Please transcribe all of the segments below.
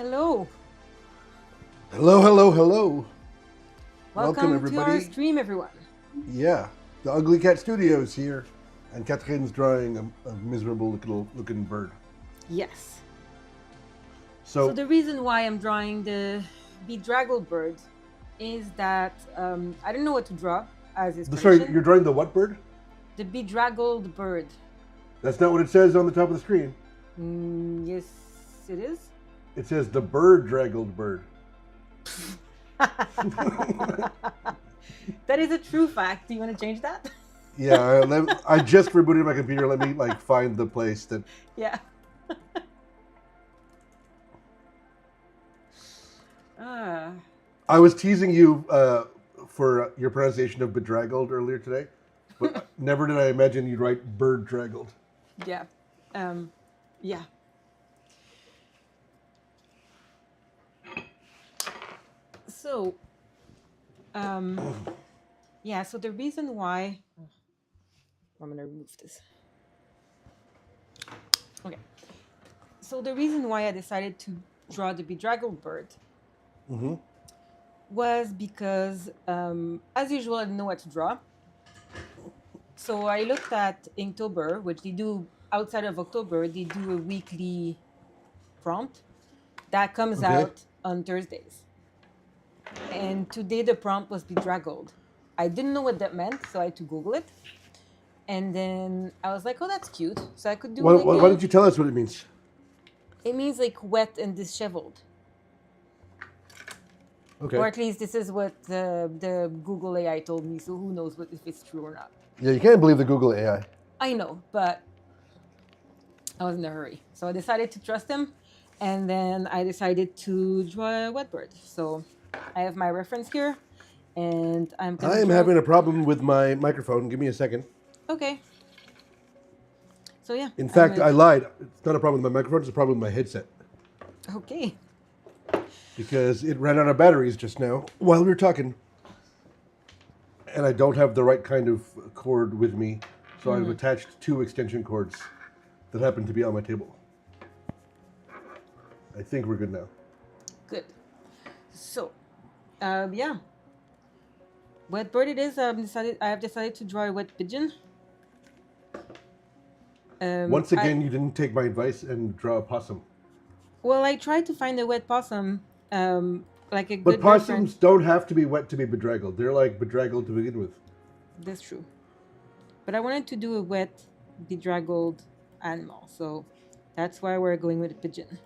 Hello. Hello, hello, hello. Welcome to everybody. our stream, everyone. Yeah, the Ugly Cat Studios here, and Catherine's drawing a miserable looking bird. Yes. So, So the reason why I'm drawing the bedraggled bird is that I don't know what to draw as is sorry, tradition. you're drawing the what bird? The bedraggled bird. That's not what it says on the top of the screen. Yes, it is. It says the Bedraggled bird. That is a true fact. Do you want to change that? Yeah, I just rebooted my computer. Let me find the place that. Yeah. I was teasing you for your pronunciation of bedraggled earlier today, but never did I imagine you'd write Bedraggled. Yeah. Yeah. So, yeah, so the reason why I'm going to remove this. Okay. So the reason why I decided to draw the bedraggled bird was because, as usual, I didn't know what to draw. So I looked at Inktober, which they do outside of October, they do a weekly prompt that comes out on Thursdays. And today the prompt was bedraggled. I didn't know what that meant, so I had to Google it. And then I was like, oh, that's cute. So I could do Why don't you tell us what it means? It means like wet and disheveled. Okay. Or at least this is what the Google AI told me, so who knows if it's true or not. Yeah, you can't believe the Google AI. I know, but I was in a hurry. So I decided to trust him, and then I decided to draw a wet bird. So I have my reference here, and I'm having a problem with my microphone. Give me a second. Okay. So yeah. In fact, I lied. It's not a problem with my microphone. It's a problem with my headset. Okay. Because it ran out of batteries just now while we were talking. And I don't have the right kind of cord with me. So I've attached 2 extension cords that happen to be on my table. I think we're good now. Good. So, yeah. Wet bird it is. I have decided to draw a wet pigeon. Once again, you didn't take my advice and draw a possum. Well, I tried to find a wet possum, like a good. But possums don't have to be wet to be bedraggled. They're like bedraggled to begin with. That's true. But I wanted to do a wet, bedraggled animal, so that's why we're going with a pigeon.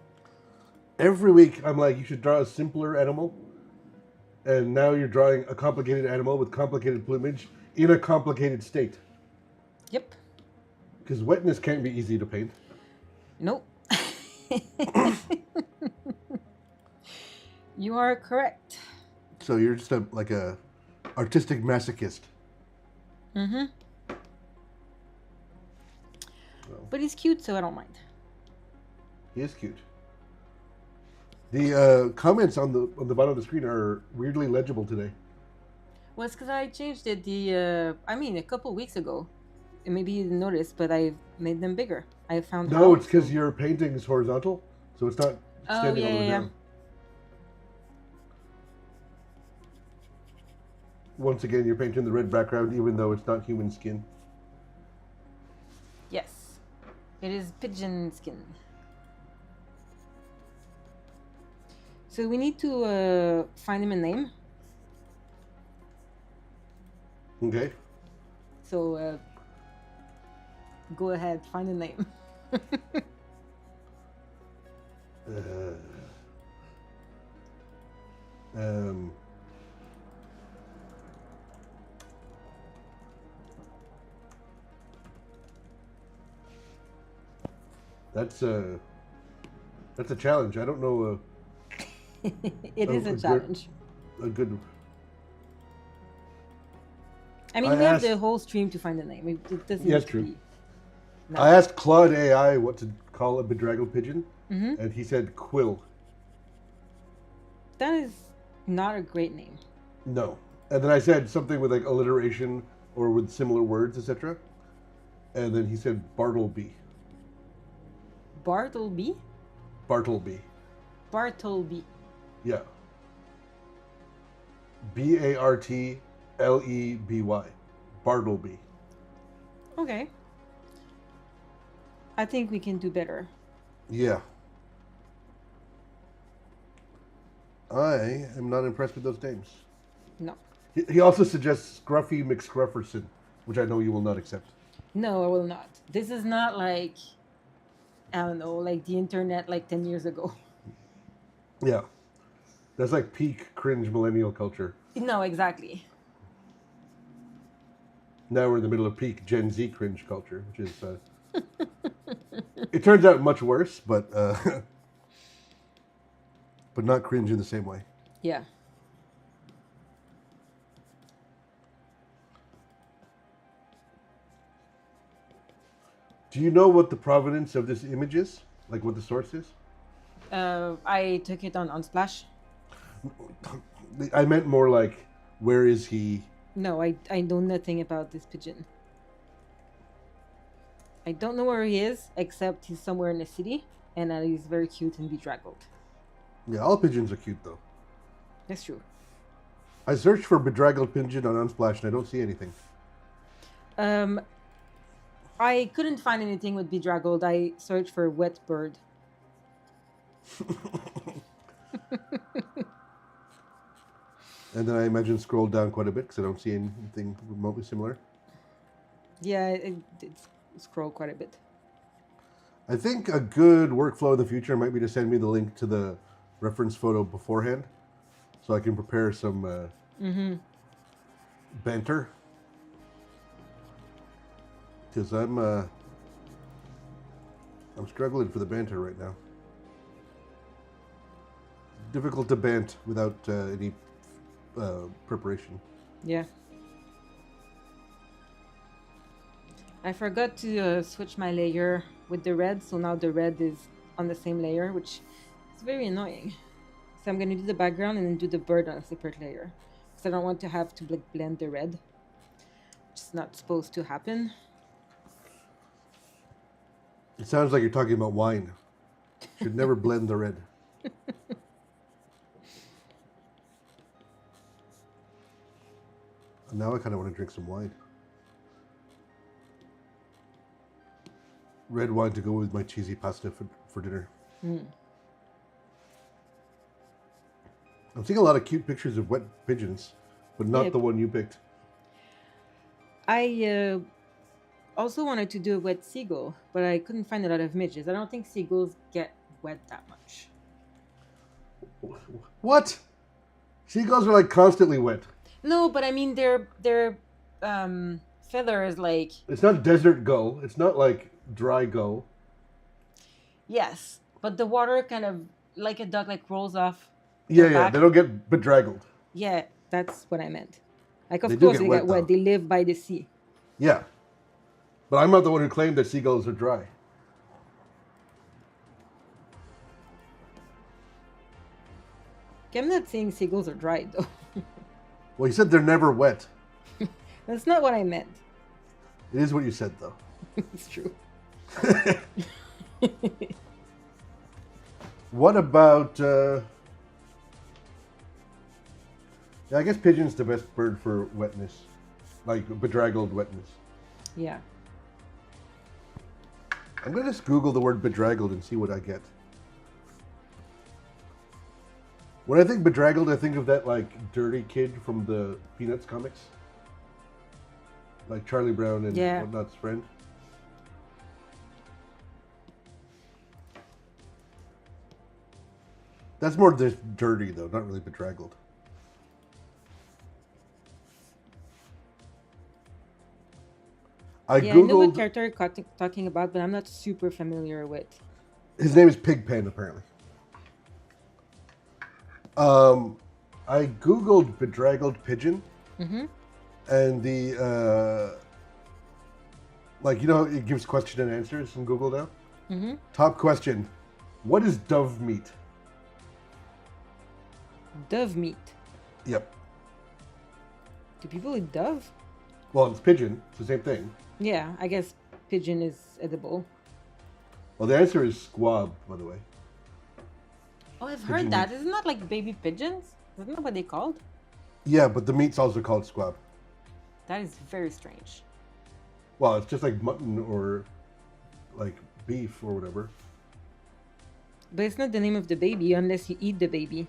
Every week, I'm like, you should draw a simpler animal. And now you're drawing a complicated animal with complicated plumage in a complicated state. Yep. Because wetness can't be easy to paint. Nope. You are correct. So you're just like a artistic masochist. Mm-hmm. But he's cute, so I don't mind. He is cute. The comments on the bottom of the screen are weirdly legible today. Well, it's because I changed it a couple weeks ago. And maybe you didn't notice, but I made them bigger. I found No, it's because your painting is horizontal, so it's not extending all the way down. Once again, you're painting the red background, even though it's not human skin. Yes. It is pigeon skin. So we need to find him a name. Okay. So go ahead, find a name. That's a challenge. I don't know. It is a challenge. A good. I mean, we have the whole stream to find a name. It doesn't. Yes, true. I asked Claude AI what to call a bedraggled pigeon, and he said quill. That is not a great name. No. And then I said something with like alliteration or with similar words, etc. And then he said Bartleby. Bartleby? Bartleby. Bartleby. Yeah. Bartleby. Bartleby. Okay. I think we can do better. Yeah. I am not impressed with those names. No. He also suggests Scruffy McScrufferson, which I know you will not accept. No, I will not. This is not like, I don't know, like the internet like 10 years ago. Yeah. That's like peak cringe millennial culture. No, exactly. Now we're in the middle of peak Gen Z cringe culture, which is, it turns out much worse, but but not cringe in the same way. Yeah. Do you know what the provenance of this image is? Like what the source is? I took it on Unsplash. I meant more like, where is he? No, I know nothing about this pigeon. I don't know where he is, except he's somewhere in the city, and he's very cute and bedraggled. Yeah, all pigeons are cute though. That's true. I searched for bedraggled pigeon on Unsplash and I don't see anything. I couldn't find anything with bedraggled. I searched for wet bird. And then I imagine scrolled down quite a bit because I don't see anything remotely similar. Yeah, it did scroll quite a bit. I think a good workflow in the future might be to send me the link to the reference photo beforehand so I can prepare some banter. Because I'm struggling for the banter right now. Difficult to bant without any preparation. Yeah. I forgot to switch my layer with the red, so now the red is on the same layer, which is very annoying. So I'm going to do the background and then do the bird on a separate layer. Because I don't want to have to blend the red, which is not supposed to happen. It sounds like you're talking about wine. Should never blend the red. Now I kind of want to drink some wine. Red wine to go with my cheesy pasta for dinner. I'm seeing a lot of cute pictures of wet pigeons, but not the one you picked. I also wanted to do a wet seagull, but I couldn't find a lot of images. I don't think seagulls get wet that much. What? Seagulls are like constantly wet. No, but I mean their feathers like. It's not desert gull. It's not like dry gull. Yes, but the water kind of like a duck like rolls off. Yeah. They don't get bedraggled. Yeah, that's what I meant. Like of They do course get they wet, get wet. though. They live by the sea. Yeah, but I'm not the one who claimed that seagulls are dry. Okay, I'm not saying seagulls are dry though. Well, you said they're never wet. That's not what I meant. It is what you said, though. It's true. What about... yeah, I guess pigeon's the best bird for wetness. Like bedraggled wetness. Yeah. I'm going to just Google the word bedraggled and see what I get. When I think bedraggled, I think of that, like, dirty kid from the Peanuts comics. Like Charlie Brown and whatnot's friend. That's more just dirty, though, not really bedraggled. I know what character you're talking about, but I'm not super familiar with. His name is Pigpen, apparently. I Googled bedraggled pigeon. And the, like, you know, it gives question and answers in Google now? Top question. What is dove meat? Dove meat. Yep. Do people eat dove? Well, it's pigeon. It's the same thing. Yeah, I guess pigeon is edible. Well, the answer is squab, by the way. Oh, I've Pigeon heard that. meat. Isn't that like baby pigeons? Isn't that what they called? Yeah, but the meat's also called squab. That is very strange. Well, it's just like mutton or like beef or whatever. But it's not the name of the baby unless you eat the baby.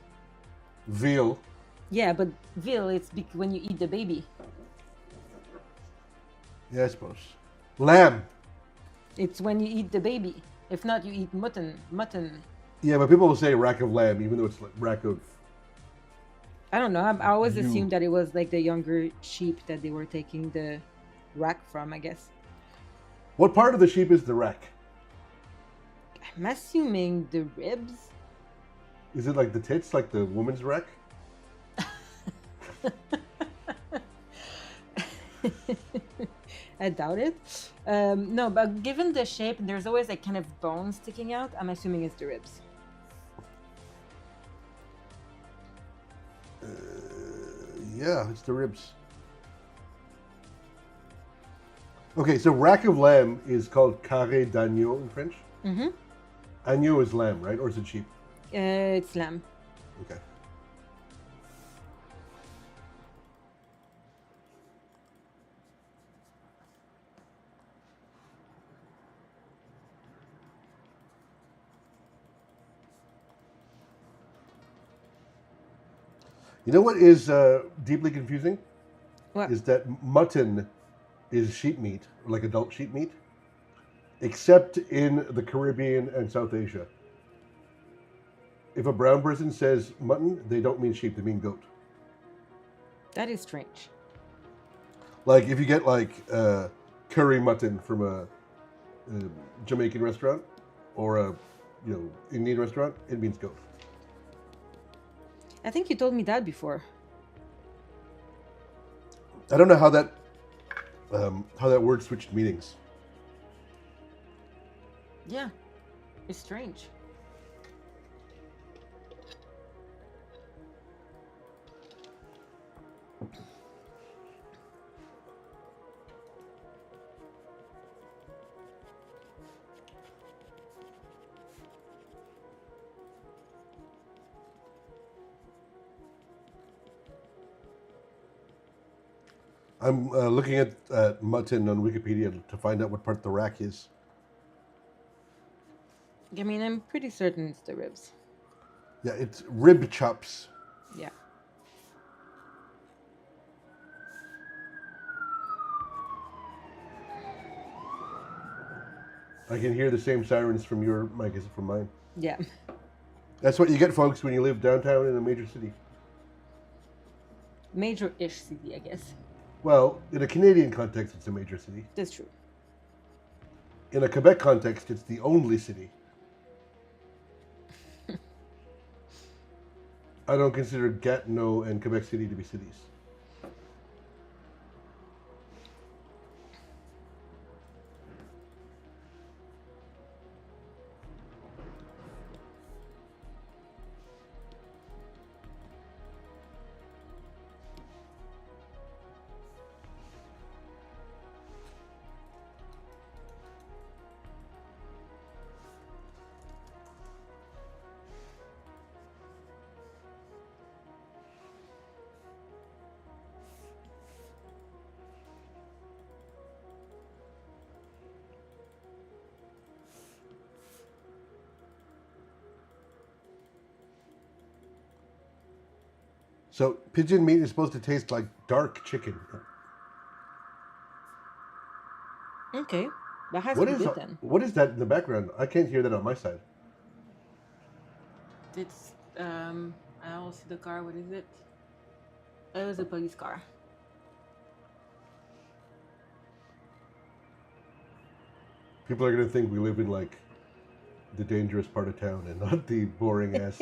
Veal. Yeah, but veal, it's when you eat the baby. Yeah, I suppose. Lamb. It's when you eat the baby. If not, you eat mutton. Mutton. Yeah, but people will say rack of lamb, even though it's like rack of. I don't know. I always You. assumed that it was like the younger sheep that they were taking the rack from, I guess. What part of the sheep is the rack? I'm assuming the ribs. Is it like the tits, like the woman's rack? I doubt it. No, but given the shape, there's always like kind of bones sticking out. I'm assuming it's the ribs. Yeah, it's the ribs. Okay, so rack of lamb is called carré d'agneau in French. Mm-hmm. Agneau is lamb, right? Or is it sheep? It's lamb. Okay. You know what is deeply confusing? What? Is that mutton is sheep meat, like adult sheep meat, except in the Caribbean and South Asia. If a brown person says mutton, they don't mean sheep, they mean goat. That is strange. Like if you get like curry mutton from a Jamaican restaurant or a Indian restaurant, it means goat. I think you told me that before. I don't know how that word switched meanings. Yeah, it's strange. I'm looking at mutton on Wikipedia to find out what part the rack is. I mean, I'm pretty certain it's the ribs. Yeah, it's rib chops. Yeah. I can hear the same sirens from your mic as from mine. Yeah. That's what you get, folks, when you live downtown in a major city. Major-ish city, I guess. Well, in a Canadian context, it's a major city. That's true. In a Quebec context, it's the only city. I don't consider Gatineau and Quebec City to be cities. So pigeon meat is supposed to taste like dark chicken. Okay. That has What to be is good then. what is that in the background? I can't hear that on my side. It's, I also see the car. What is it? It was a police car. People are gonna think we live in like the dangerous part of town and not the boring ass.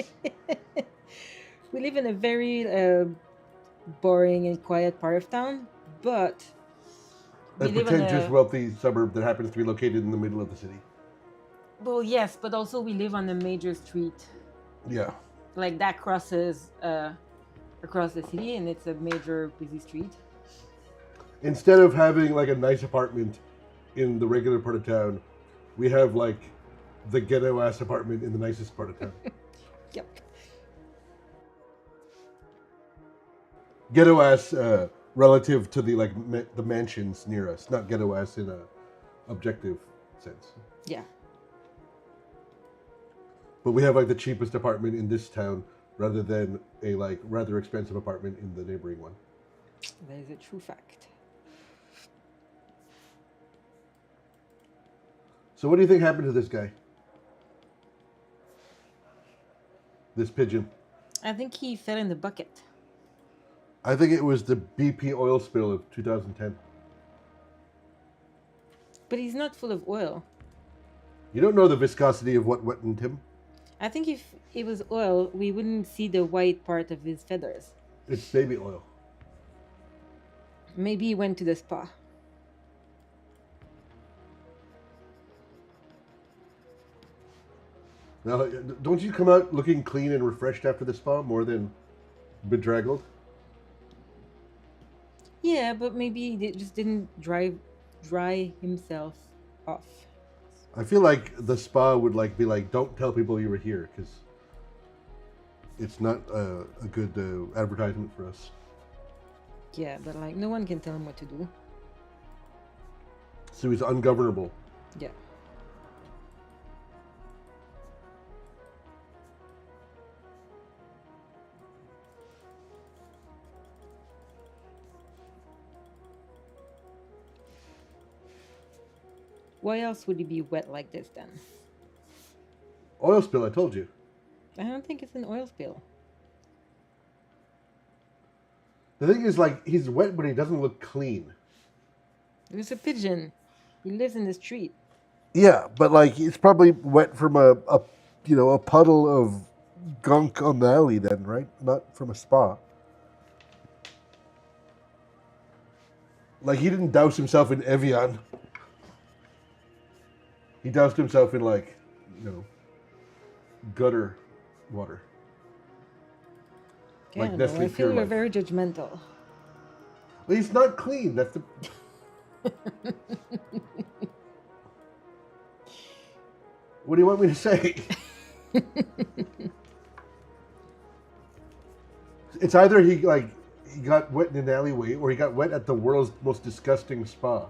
We live in a very boring and quiet part of town, but A we live in pretentious, a... wealthy suburb that happens to be located in the middle of the city. Well, yes, but also we live on a major street. Yeah. Like that crosses across the city, and it's a major busy street. Instead of having like a nice apartment in the regular part of town, we have like the ghetto ass apartment in the nicest part of town. Yep. Ghetto ass relative to the the mansions near us, not ghetto ass in a objective sense. Yeah. But we have like the cheapest apartment in this town rather than a like rather expensive apartment in the neighboring one. That is a true fact. So what do you think happened to this guy? This pigeon? I think he fell in the bucket. I think it was the BP oil spill of 2010. But he's not full of oil. You don't know the viscosity of what wetted him. I think if it was oil, we wouldn't see the white part of his feathers. It's baby oil. Maybe he went to the spa. Now, don't you come out looking clean and refreshed after the spa more than bedraggled? Yeah, but maybe he just didn't dry himself off. I feel like the spa would like be like, don't tell people you were here because it's not a good advertisement for us. Yeah, but like no one can tell him what to do. So he's ungovernable. Yeah. Why else would he be wet like this then? Oil spill, I told you. I don't think it's an oil spill. The thing is, like, he's wet, but he doesn't look clean. There's a pigeon. He lives in the street. Yeah, but like it's probably wet from a puddle of gunk on the alley then, right? Not from a spa. Like he didn't douse himself in Evian. He doused himself in gutter water. Okay, Like I don't know. Nestle I feel Pure you're Life. very judgmental. Well, he's not clean. That's the. What do you want me to say? It's either he got wet in an alleyway or he got wet at the world's most disgusting spa.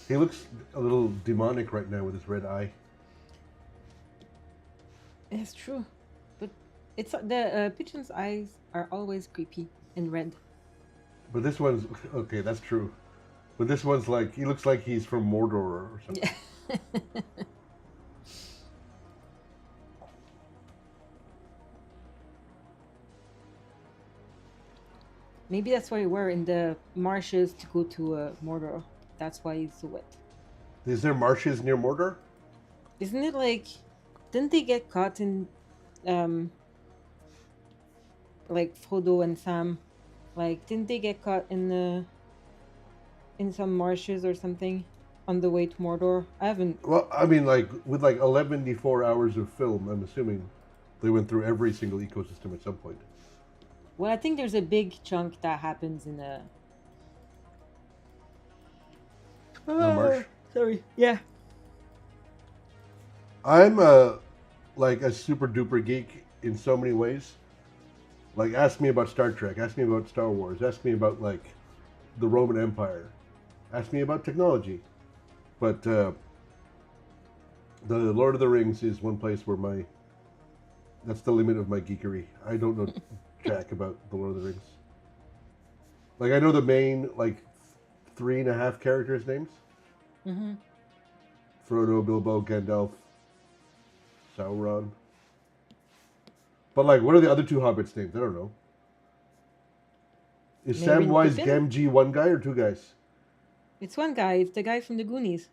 He looks a little demonic right now with his red eye. It's true, but it's the pigeon's eyes are always creepy and red. But this one's okay. That's true. But this one's like he looks like he's from Mordor or something. Yeah. Maybe that's why we're in the marshes to go to Mordor. That's why it's so wet. Is there marshes near Mordor? Isn't it like? Didn't they get caught in, um, like Frodo and Sam? Like, didn't they get caught in some marshes or something on the way to Mordor? I haven't. Well, I mean, like with like 114 hours of film, I'm assuming they went through every single ecosystem at some point. Well, I think there's a big chunk that happens in a. The marsh. Sorry. Yeah. I'm like a super duper geek in so many ways. Like, ask me about Star Trek. Ask me about Star Wars. Ask me about like the Roman Empire. Ask me about technology. But the Lord of the Rings is one place where that's the limit of my geekery. I don't know jack about the Lord of the Rings. Like I know the main like 3.5 characters' names: Mm-hmm. Frodo, Bilbo, Gandalf, Sauron. But like, what are the other two hobbits' names? I don't know. Is Merry Samwise Pippin? Gamgee one guy or two guys? It's one guy. It's the guy from the Goonies.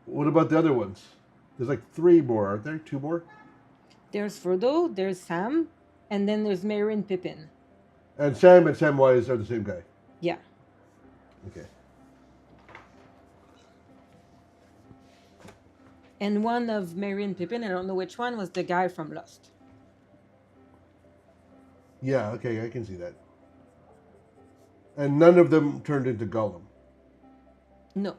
What about the other ones? There's like 3 more, aren't there? 2 more? There's Frodo. There's Sam, and then there's Merry and Pippin. And Sam and Samwise are the same guy. Yeah. Okay. And one of Merry and Pippin, I don't know which one, was the guy from Lost. Yeah, okay, I can see that. And none of them turned into Gollum. No,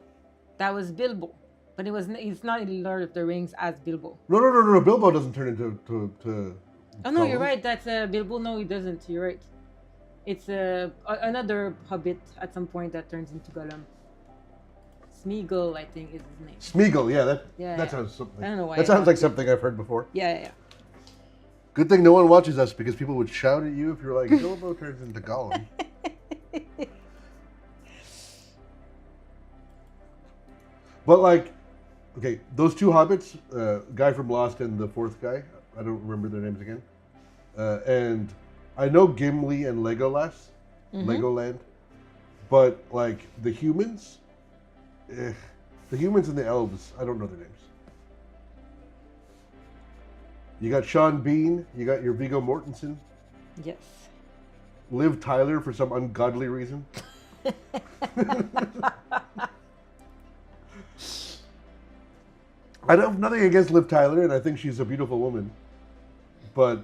that was Bilbo, but it's not in Lord of the Rings as Bilbo. No. Bilbo doesn't turn into to Oh no, you're Gollum. right. That's Bilbo. No, he doesn't. You're right. It's another hobbit at some point that turns into Gollum. Smeagol, I think, is his name. Smeagol, yeah, that Yeah. sounds something. I don't know why. That sounds like something I've heard before. Yeah. Good thing no one watches us because people would shout at you if you're like, Bilbo turns into Gollum. But like, okay, those 2 hobbits, guy from Lost and the 4th guy, I don't remember their names again. And I know Gimli and Legolas, Legoland, but like the humans and the elves, I don't know their names. You got Sean Bean, you got your Viggo Mortensen, Yes. Liv Tyler for some ungodly reason. I don't have nothing against Liv Tyler, and I think she's a beautiful woman. But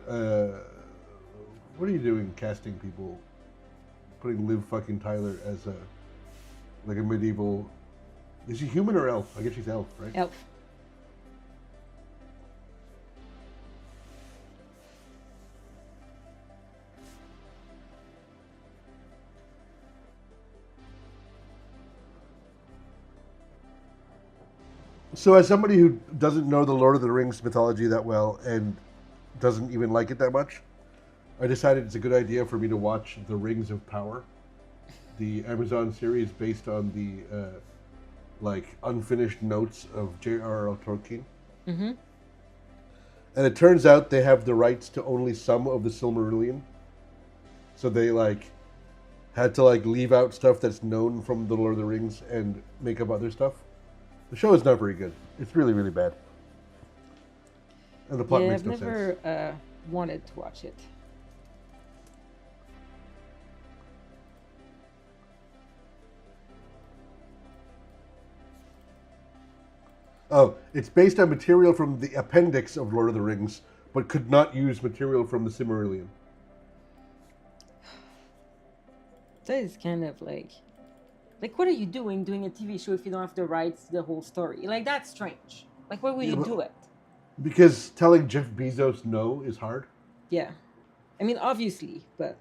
what are you doing, casting people, putting Liv fucking Tyler as a medieval? Is she human or elf? I guess she's elf, right? Elf. So, as somebody who doesn't know the Lord of the Rings mythology that well and doesn't even like it that much, I decided it's a good idea for me to watch The Rings of Power, the Amazon series based on the unfinished notes of J.R.R. Tolkien. Mm-hmm. And it turns out they have the rights to only some of the Silmarillion, so they had to leave out stuff that's known from the Lord of the Rings and make up other stuff. The show is not very good. It's really, really bad. And the plot Yeah, makes I've no sense. never wanted to watch it. Oh, it's based on material from the appendix of Lord of the Rings, but could not use material from the Silmarillion. That is kind of like, what are you doing a TV show if you don't have the rights to the whole story? Like, that's strange. Like, why would you do it? Because telling Jeff Bezos no is hard. Yeah. I mean, obviously, but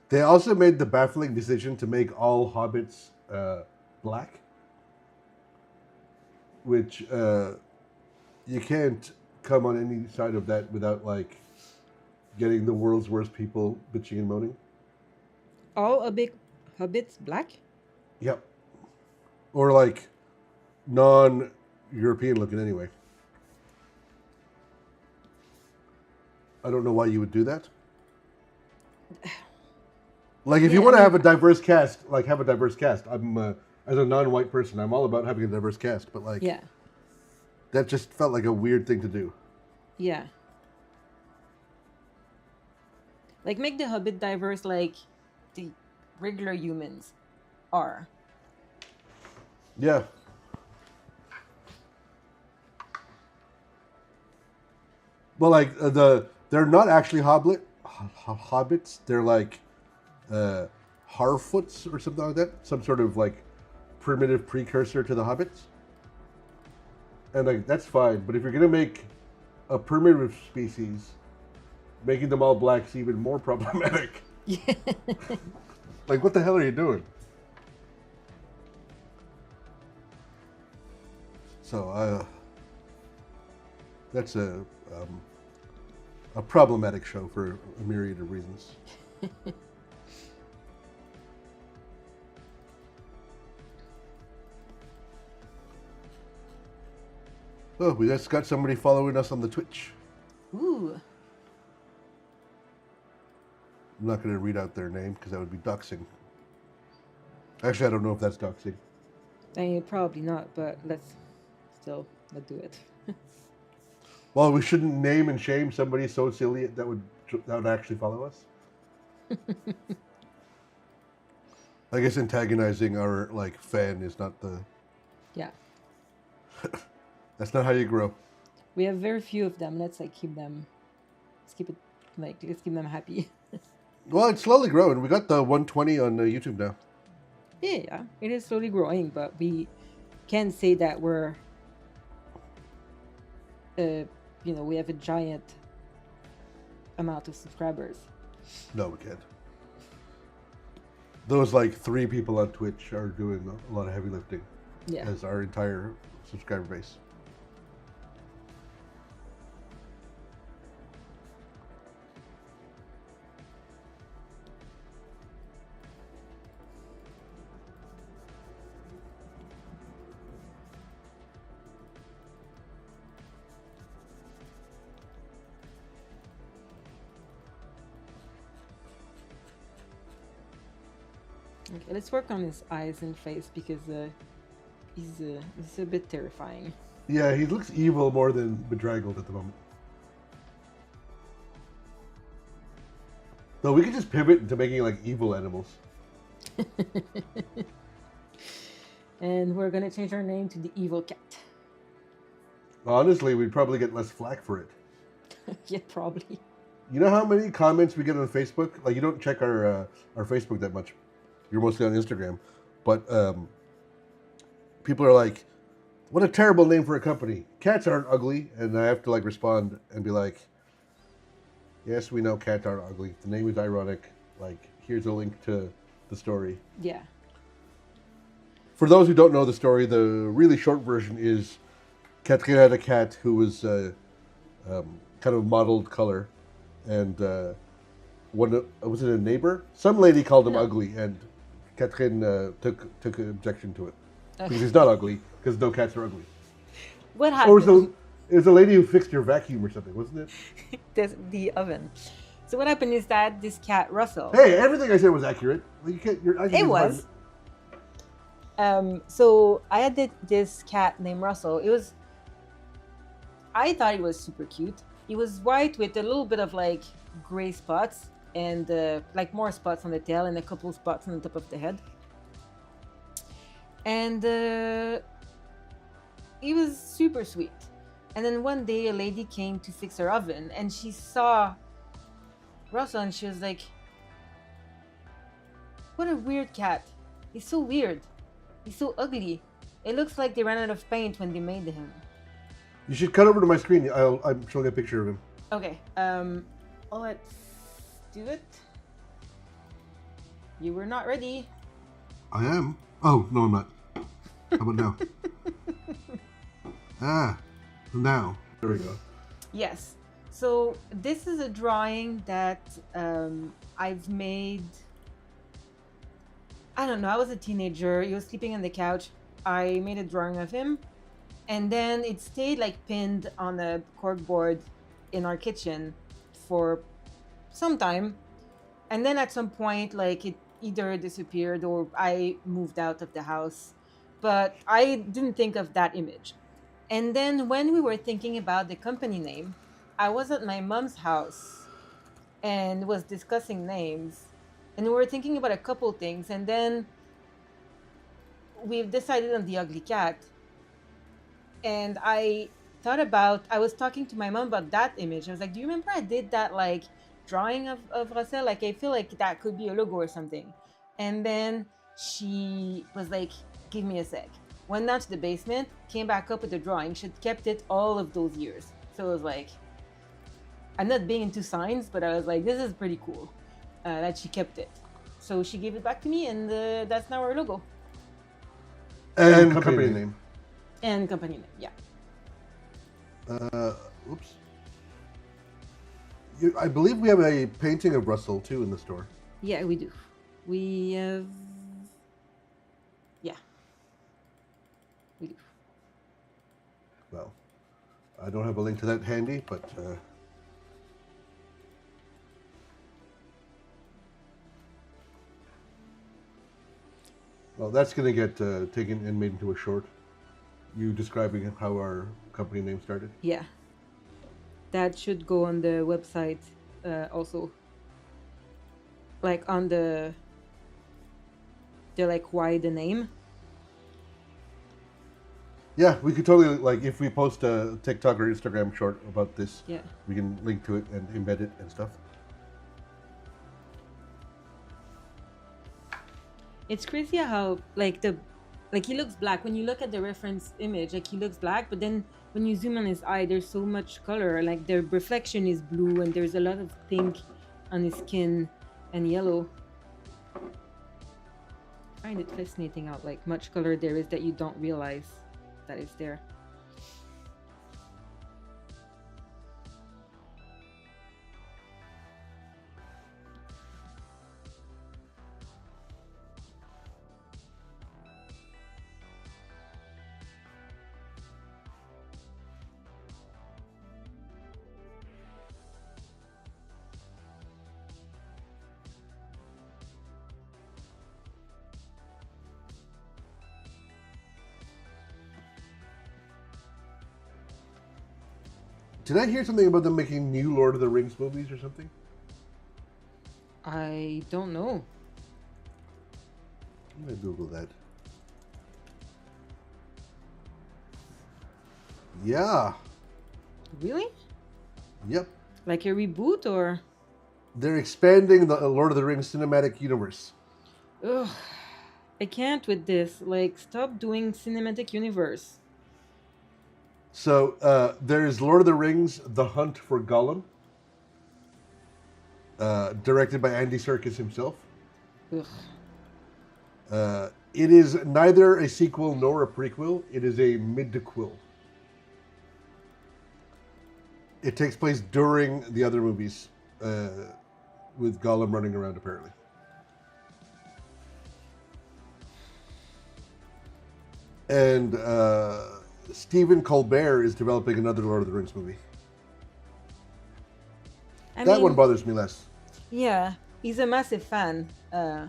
They also made the baffling decision to make all hobbits black, which you can't come on any side of that without like getting the world's worst people bitching and moaning. All a big hobbits black? Yep. Or like non-European looking anyway. I don't know why you would do that. Like if you want to have a diverse cast, like have a diverse cast. I'm as a non-white person, I'm all about having a diverse cast, but like Yeah. that just felt like a weird thing to do. Yeah. Like make the hobbit diverse like the regular humans are. Yeah. Well, like they're not actually hobbits. They're like Harfoots or something like that. Some sort of like primitive precursor to the hobbits. And like that's fine, but if you're gonna make a primitive species, making them all black's even more problematic. Yeah. Like, what the hell are you doing? So, that's a problematic show for a myriad of reasons. Oh, we just got somebody following us on the Twitch. Ooh. I'm not going to read out their name because that would be doxing. Actually, I don't know if that's doxing. I mean, probably not, but let's still not do it. Well, we shouldn't name and shame somebody so silly that would actually follow us. I guess antagonizing our like fan is not the. Yeah. That's not how you grow. We have very few of them. Let's like keep them. Let's keep them happy. Well, it's slowly growing. We got the 120 on YouTube now. Yeah, it is slowly growing, but we can't say that we're. We have a giant amount of subscribers. No, we can't. Those like 3 people on Twitch are doing a lot of heavy lifting. Yeah. As our entire subscriber base. Okay, let's work on his eyes and face because he's a bit terrifying. Yeah, he looks evil more than Bedraggled at the moment. Though we could just pivot into making like evil animals. And we're gonna change our name to the Evil Cat. Honestly, we'd probably get less flack for it. Yeah, probably. You know how many comments we get on Facebook? Like, you don't check our Facebook that much. You're mostly on Instagram. But people are like, what a terrible name for a company. Cats aren't ugly. And I have to like respond and be like, yes, we know cats aren't ugly. The name is ironic. Like, here's a link to the story. Yeah. For those who don't know the story, the really short version is Catherine had a cat who was kind of mottled color. And was it a neighbor? Some lady called him ugly, and Catherine took an objection to it. Because he's not ugly, because no cats are ugly. What happened? It was a lady who fixed your vacuum or something, wasn't it? The oven. So what happened is that this cat, Russell... Hey, everything I said was accurate. Well, you can't, it was. So I had this cat named Russell. I thought it was super cute. He was white with a little bit of like gray spots and like more spots on the tail and a couple spots on the top of the head. And he was super sweet. And then one day a lady came to fix her oven and she saw Russell and she was like, what a weird cat. He's so weird. He's so ugly. It looks like they ran out of paint when they made him. You should cut over to my screen. I'm showing a picture of him. Okay. Let's do it. You were not ready. I am. Oh no, I'm not. How about now? Now. There we go. Yes. So this is a drawing that I've made. I don't know. I was a teenager. He was sleeping on the couch. I made a drawing of him, and then it stayed like pinned on a corkboard in our kitchen for some time. And then at some point, like it either disappeared or I moved out of the house. But I didn't think of that image. And then when we were thinking about the company name, I was at my mom's house and was discussing names. And we were thinking about a couple things. And then we've decided on the ugly cat. And I was talking to my mom about that image. I was like, do you remember I did that like drawing of Russell? Like, I feel like that could be a logo or something. And then she was like, give me a sec. Went down to the basement, came back up with the drawing. She'd kept it all of those years. So it was like, I'm not being into science, but I was like, this is pretty cool that she kept it. So she gave it back to me, and that's now our logo And company name. and company name. Yeah. Oops. I believe we have a painting of Russell too in the store. Yeah, we do. We have. Yeah. We do. Well, I don't have a link to that handy, but well, that's going to get taken and made into a short. You describing how our company name started. Yeah. That should go on the website also. Like on the like why the name. Yeah, we could totally, like, if we post a TikTok or Instagram short about this, Yeah. we can link to it and embed it and stuff. It's crazy how like he looks black when you look at the reference image. Like he looks black, but then when you zoom on his eye, there's so much color. Like the reflection is blue, and there's a lot of pink on his skin and yellow. I find it fascinating how like much color there is that you don't realize that is there. Did I hear something about them making new Lord of the Rings movies or something? I don't know. I'm going to Google that. Yeah. Really? Yep. Like a reboot or? They're expanding the Lord of the Rings cinematic universe. Ugh, I can't with this. Like, stop doing cinematic universe. So there's Lord of the Rings: The Hunt for Gollum, directed by Andy Serkis himself. Ugh. It is neither a sequel nor a prequel. It is a mid-quel. It takes place during the other movies, with Gollum running around apparently. And Stephen Colbert is developing another Lord of the Rings movie. That one bothers me less. Yeah, he's a massive fan. Oh,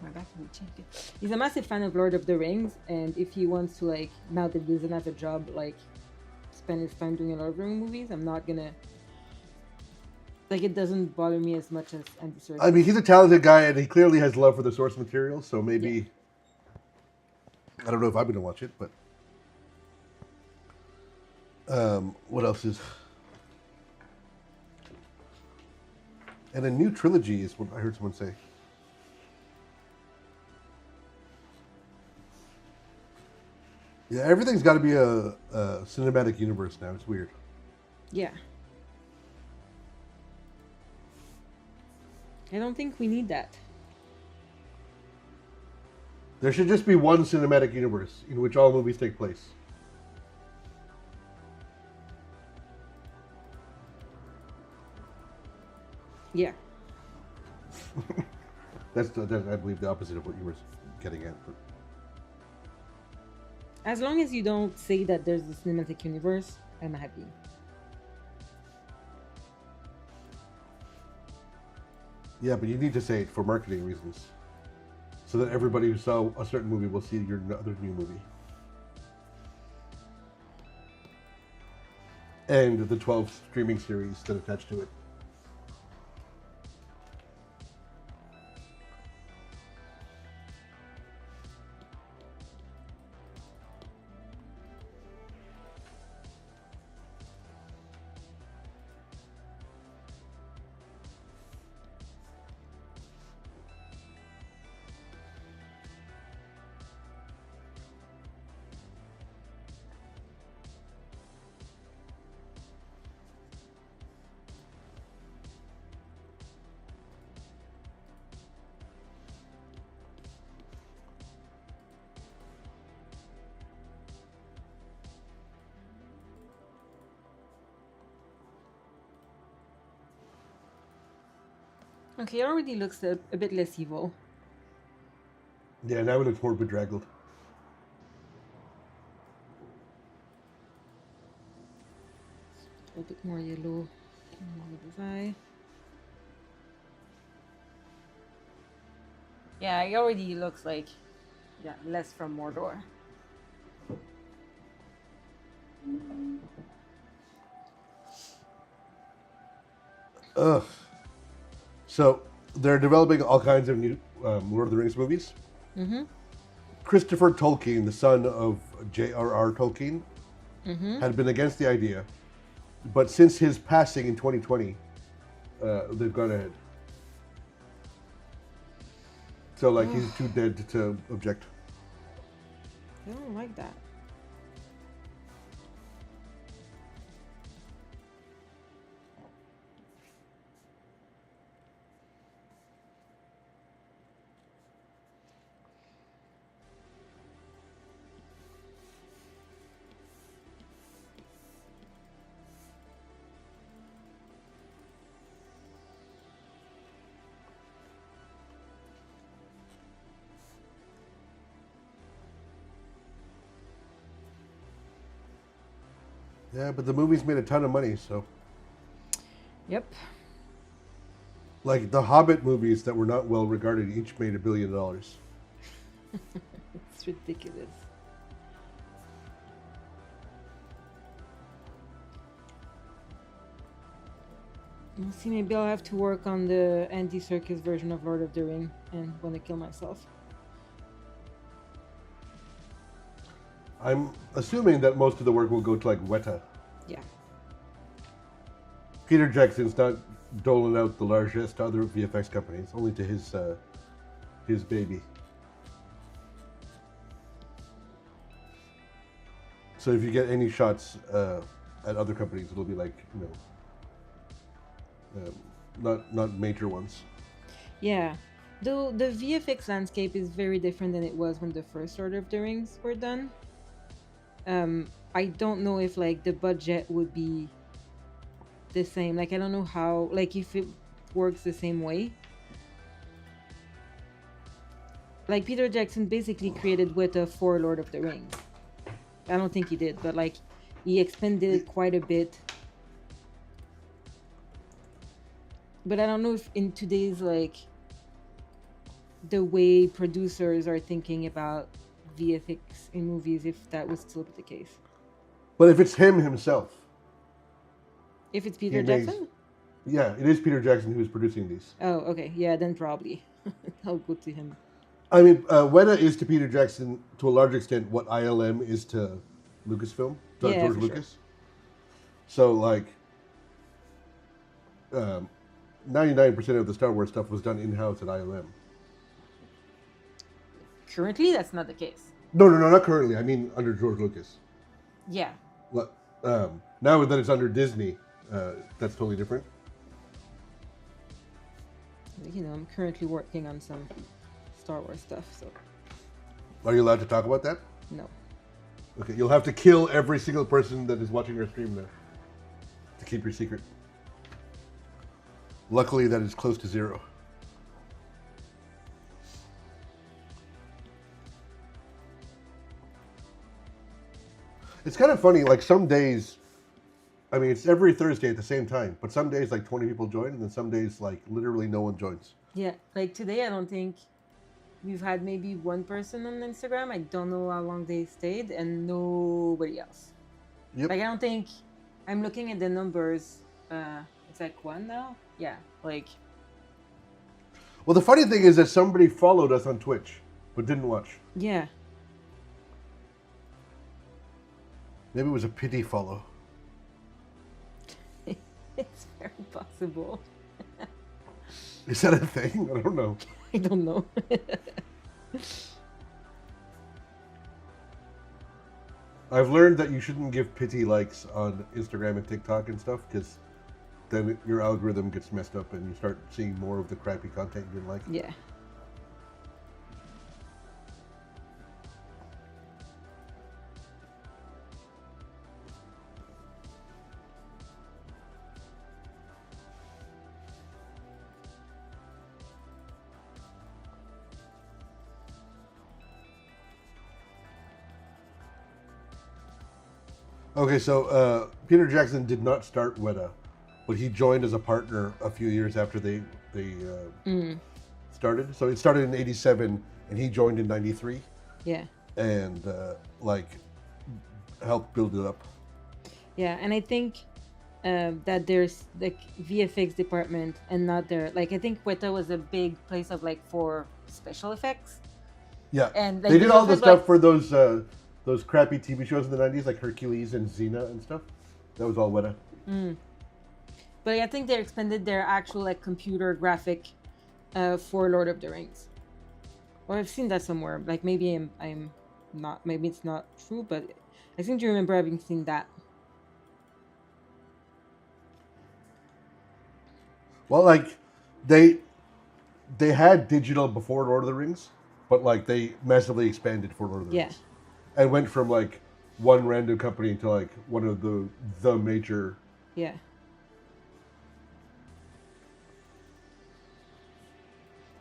my back can be changed. He's a massive fan of Lord of the Rings, and if he wants to, like, now that he doesn't have a job, like, spend his time doing Lord of the Rings movies, I'm not gonna. Like, it doesn't bother me as much as Andy Serkis. I mean, he's a talented guy, and he clearly has love for the source material, so maybe. Yeah. I don't know if I'm going to watch it, but. What else is. And a new trilogy is what I heard someone say. Yeah, everything's got to be a cinematic universe now. It's weird. Yeah. I don't think we need that. There should just be one cinematic universe in which all movies take place. Yeah. That's I believe, the opposite of what you were getting at. But As long as you don't say that there's a cinematic universe, I'm happy. yeah, but you need to say it for marketing reasons, so that everybody who saw a certain movie will see your other new movie. And the 12 streaming series that attach to it. Okay, it already looks a bit less evil. Yeah, now it looks more bedraggled. A bit more yellow in his eye. Yeah, it already looks like, yeah, less from Mordor. Ugh. So they're developing all kinds of new Lord of the Rings movies. Mm-hmm. Christopher Tolkien, the son of J.R.R. Tolkien, had been against the idea, but since his passing in 2020, they've gone ahead. So, like, he's too dead to object. I don't like that. Yeah, but the movies made a ton of money, so. Yep. Like, the Hobbit movies that were not well regarded each made $1 billion. It's ridiculous. We'll see, maybe I'll have to work on the Andy Serkis version of Lord of the Ring and want to kill myself. I'm assuming that most of the work will go to, like, Weta. Yeah. Peter Jackson's not doling out the largesse to other VFX companies, only to his baby. So if you get any shots at other companies, it'll be like, not major ones. Yeah. Though the VFX landscape is very different than it was when the first Lord of the Rings were done. I don't know if, like, the budget would be the same. Like, I don't know how, like, if it works the same way. Like, Peter Jackson basically created Weta for Lord of the Rings. I don't think he did, but, like, he expanded it quite a bit. But I don't know if in today's, like, the way producers are thinking about VFX in movies, if that would still be the case. But if it's him himself. If it's Peter Jackson? Yeah, it is Peter Jackson who's producing these. Oh, okay. Yeah, then probably. I'll go to him. I mean, Weta is to Peter Jackson, to a large extent, what ILM is to Lucasfilm, to Yeah, George for Lucas. So, like, 99% of the Star Wars stuff was done in-house at ILM. Currently, that's not the case. No, not currently. I mean, under George Lucas. Yeah. Now that it's under Disney, that's totally different. I'm currently working on some Star Wars stuff, so Are you allowed to talk about that? no. Okay, you'll have to kill every single person that is watching your stream now to keep your secret. Luckily, that is close to 0. It's kind of funny, like some days, I mean, it's every Thursday at the same time, but some days like 20 people join, and then some days like literally no one joins. Yeah, like today, I don't think we've had maybe one person on Instagram. I don't know how long they stayed, and nobody else. Yep. Like, I don't think I'm looking at the numbers. It's like 1 now. Yeah, like Well, the funny thing is that somebody followed us on Twitch, but didn't watch. yeah. Maybe it was a pity follow. It's very possible. Is that a thing? I don't know. I don't know. I've learned that you shouldn't give pity likes on Instagram and TikTok and stuff, because then your algorithm gets messed up and you start seeing more of the crappy content you didn't like. Yeah. Okay, so Peter Jackson did not start Weta, but he joined as a partner a few years after they started. So it started in '87, and he joined in '93, Yeah. and helped build it up. Yeah, and I think that there's like VFX department and not there. Like I think Weta was a big place of like for special effects. Yeah, And like, they did all the was, stuff like, for those crappy TV shows in the '90s, like Hercules and Xena and stuff. That was all Weta. But I think they expanded their actual like computer graphic for Lord of the Rings. Or I've seen that somewhere. Like maybe I'm not. Maybe it's not true, but I seem to remember having seen that. Well, like they had digital before Lord of the Rings, but like they massively expanded for Lord of the Yeah. Rings, and went from like one random company to like one of the major. Yeah.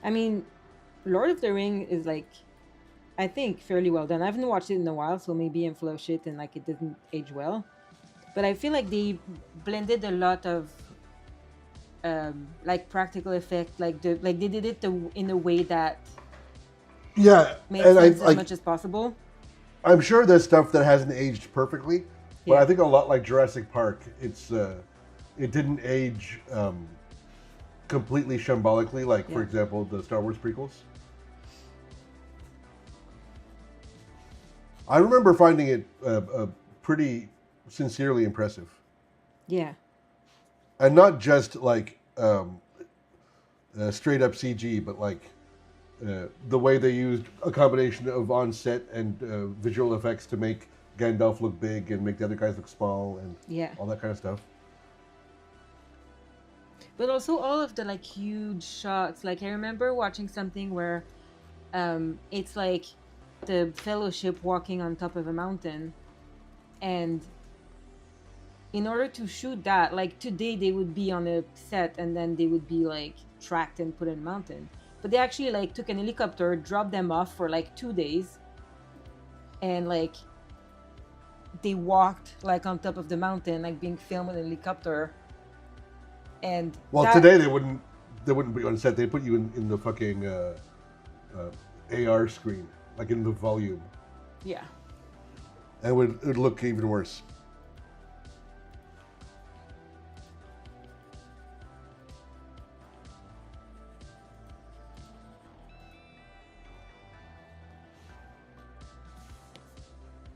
I mean, Lord of the Ring is like, I think fairly well done. I haven't watched it in a while, so maybe I'm full of shit and like it didn't age well. But I feel like they blended a lot of like practical effect, like they did it in a way that Yeah, made and sense as much as possible. I'm sure there's stuff that hasn't aged perfectly, but Yeah. I think a lot like Jurassic Park, it didn't age completely shambolically, like for Yeah. example the Star Wars prequels. I remember finding it pretty sincerely impressive, Yeah. and not just like straight up CG, but like the way they used a combination of on-set and visual effects to make Gandalf look big and make the other guys look small and Yeah. all that kind of stuff. But also all of the like huge shots. Like I remember watching something where it's like the Fellowship walking on top of a mountain, and in order to shoot that, like today they would be on a set and then they would be like tracked and put in a mountain. But they actually like took an helicopter, dropped them off for like 2 days, and like they walked like on top of the mountain, like being filmed with a helicopter. And Well, today they wouldn't be on set. They put you in the fucking AR screen, like in the volume, yeah. and it would look even worse.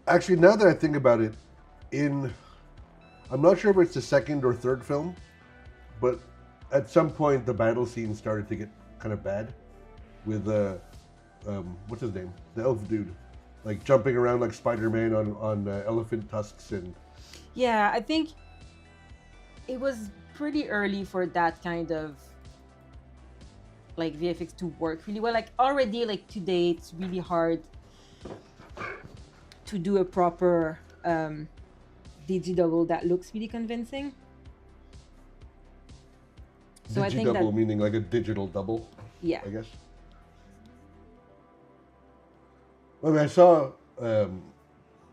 Actually, now that I think about it, I'm not sure if it's the second or third film, but at some point the battle scene started to get kind of bad with what's his name, the elf dude, like jumping around like Spider-Man on elephant tusks and. Yeah, I think it was pretty early for that kind of like VFX to work really well. Like already, like today, it's really hard to do a proper double that looks really convincing. So I think that Digi-double meaning like a digital double, yeah, I guess. I mean, I saw,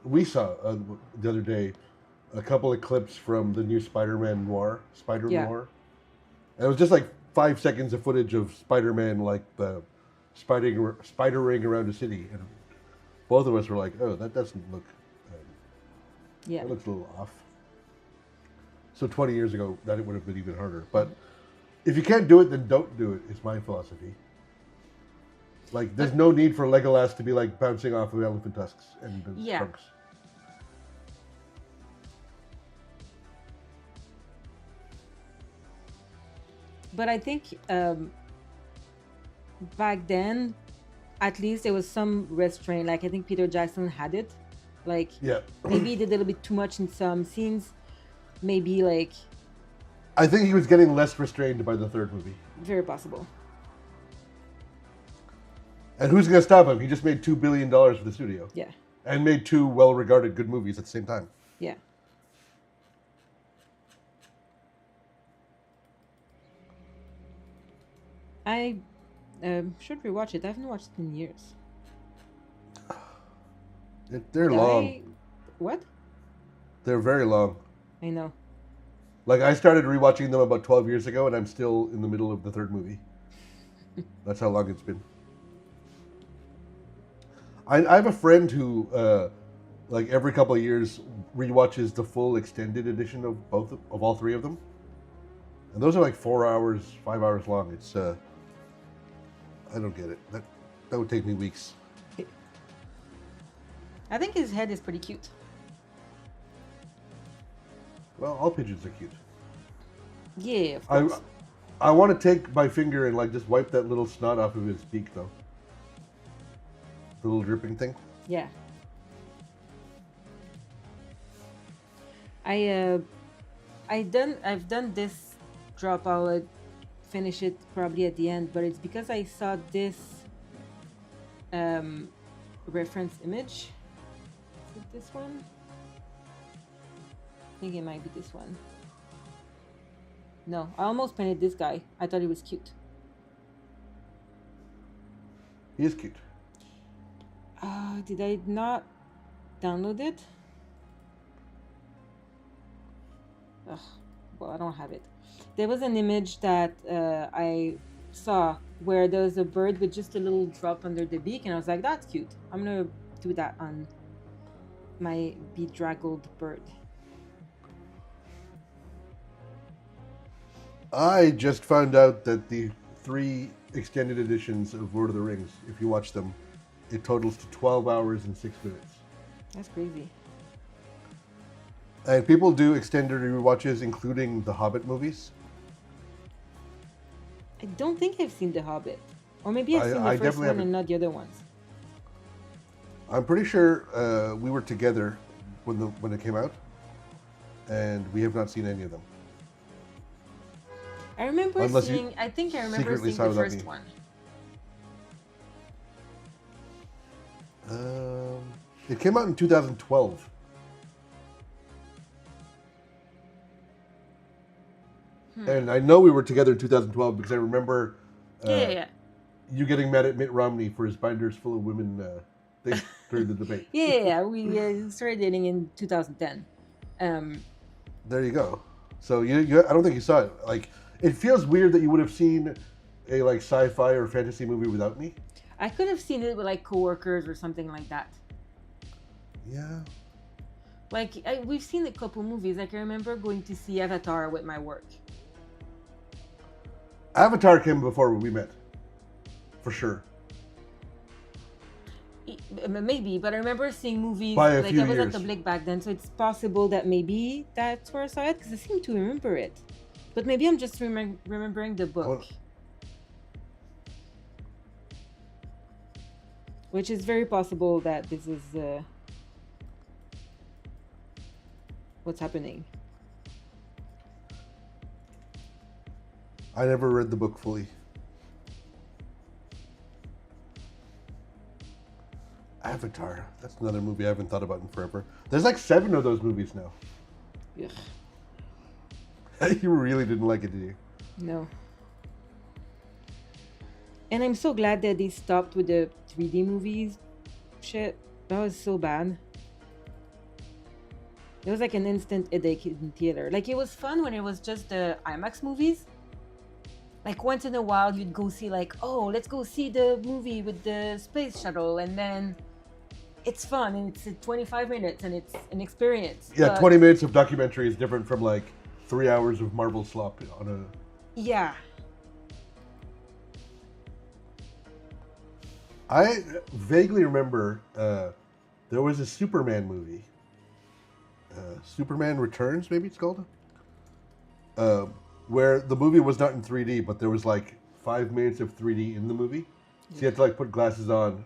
we saw the other day a couple of clips from the new Spider-Man Noir, Spider yeah, Noir. And it was just like 5 seconds of footage of Spider-Man like the spidering around a city, and both of us were like, "Oh, that doesn't look. yeah. That looks a little off." So 20 years ago, that it would have been even harder. But if you can't do it, then don't do it. Is my philosophy. Like, there's no need for Legolas to be like bouncing off of elephant tusks and Yeah. trunks. But I think back then, at least there was some restraint. Like I think Peter Jackson had it. Like Yeah. maybe he did a little bit too much in some scenes. Maybe like I think he was getting less restrained by the third movie. very possible. And who's going to stop him? He just made $2 billion for the studio. Yeah, And made two well-regarded good movies at the same time. yeah. I should rewatch it. I haven't watched it in years. They're long. What? They're very long. I know. Like, I started rewatching them about 12 years ago, and I'm still in the middle of the third movie. That's how long it's been. I have a friend who, like, every couple of years rewatches the full extended edition of all three of them. And those are like 4 hours, 5 hours long. It's, I don't get it. That would take me weeks. I think his head is pretty cute. Well, all pigeons are cute. Yeah, of course. I want to take my finger and like just wipe that little snot off of his beak, though. The little dripping thing. Yeah. I've done this drop. I'll finish it probably at the end, but it's because I saw this reference image. Is it this one? I think it might be this one. No, I almost painted this guy. I thought he was cute. He is cute. Did I not download it? Ugh, well, I don't have it. There was an image that I saw where there was a bird with just a little drop under the beak, and I was like, that's cute. I'm gonna do that on my bedraggled bird. I just found out that the 3 extended editions of Lord of the Rings, if you watch them, it totals to 12 hours and 6 minutes. That's crazy. And people do extended rewatches, including the Hobbit movies. I don't think I've seen The Hobbit. Or maybe I've seen the first one and not the other ones. I'm pretty sure we were together when it came out, and we have not seen any of them. I remember Unless you seeing. I think I remember secretly seeing saw the without first me. one. It came out in 2012. And I know we were together in 2012 because I remember Yeah. you getting mad at Mitt Romney for his binders full of women thing during the debate. Yeah. We started dating in 2010. There you go. So you I don't think you saw it. Like, it feels weird that you would have seen a like sci-fi or fantasy movie without me. I could have seen it with like coworkers or something like that. Yeah. Like we've seen a couple movies. Like I remember going to see Avatar with my work. Avatar came before we met, for sure. Maybe, but I remember seeing movies By a like few I was at years. the Blick back then, so it's possible that maybe that's where I saw it because I seem to remember it. But maybe I'm just remembering the book, which is very possible that this is what's happening. I never read the book fully. Avatar. That's another movie I haven't thought about in forever. There's like 7 of those movies now. Ugh, You really didn't like it, did you? no. And I'm so glad that they stopped with the 3D movies. Shit, that was so bad. It was like an instant headache in theater. Like, it was fun when it was just the IMAX movies. Like, once in a while, you'd go see, like, oh, let's go see the movie with the space shuttle. And then it's fun and it's 25 minutes and it's an experience. Yeah, But 20 minutes of documentary is different from like 3 hours of Marvel slop on a. yeah, I vaguely remember there was a Superman movie. Superman Returns, maybe it's called. Where the movie was not in 3D, but there was like 5 minutes of 3D in the movie. So you had to like put glasses on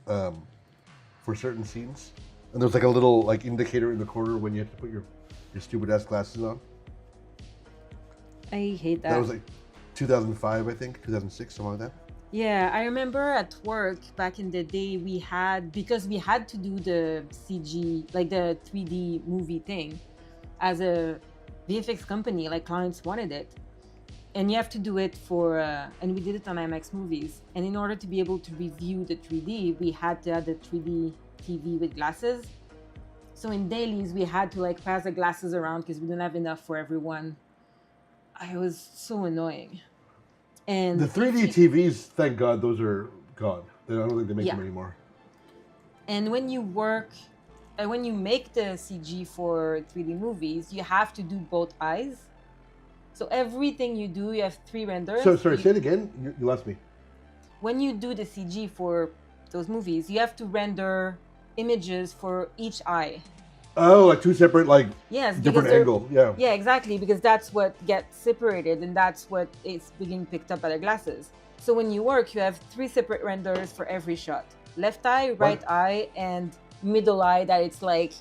for certain scenes. And there was like a little like indicator in the corner when you had to put your stupid ass glasses on. I hate that. That was like 2005, I think, 2006, something like that. Yeah, I remember at work back in the day because we had to do the CG, like the 3D movie thing as a VFX company, like clients wanted it. And you have to do it and we did it on IMAX movies. And in order to be able to review the 3D, we had to have the 3D TV with glasses. So in dailies, we had to like pass the glasses around because we didn't have enough for everyone. It was so annoying. And The 3D TVs, thank God, those are gone. I don't think they make them anymore. And when you when you make the CG for 3D movies, you have to do both eyes. So everything you do, you have 3 renders. So, sorry, say it again. You lost me. When you do the CG for those movies, you have to render images for each eye. Oh, like 2 separate, like, yes, different angle. Yeah. Yeah, exactly, because that's what gets separated and that's what is being picked up by the glasses. So when you work, you have 3 separate renders for every shot. Left eye, right eye, and middle eye that it's like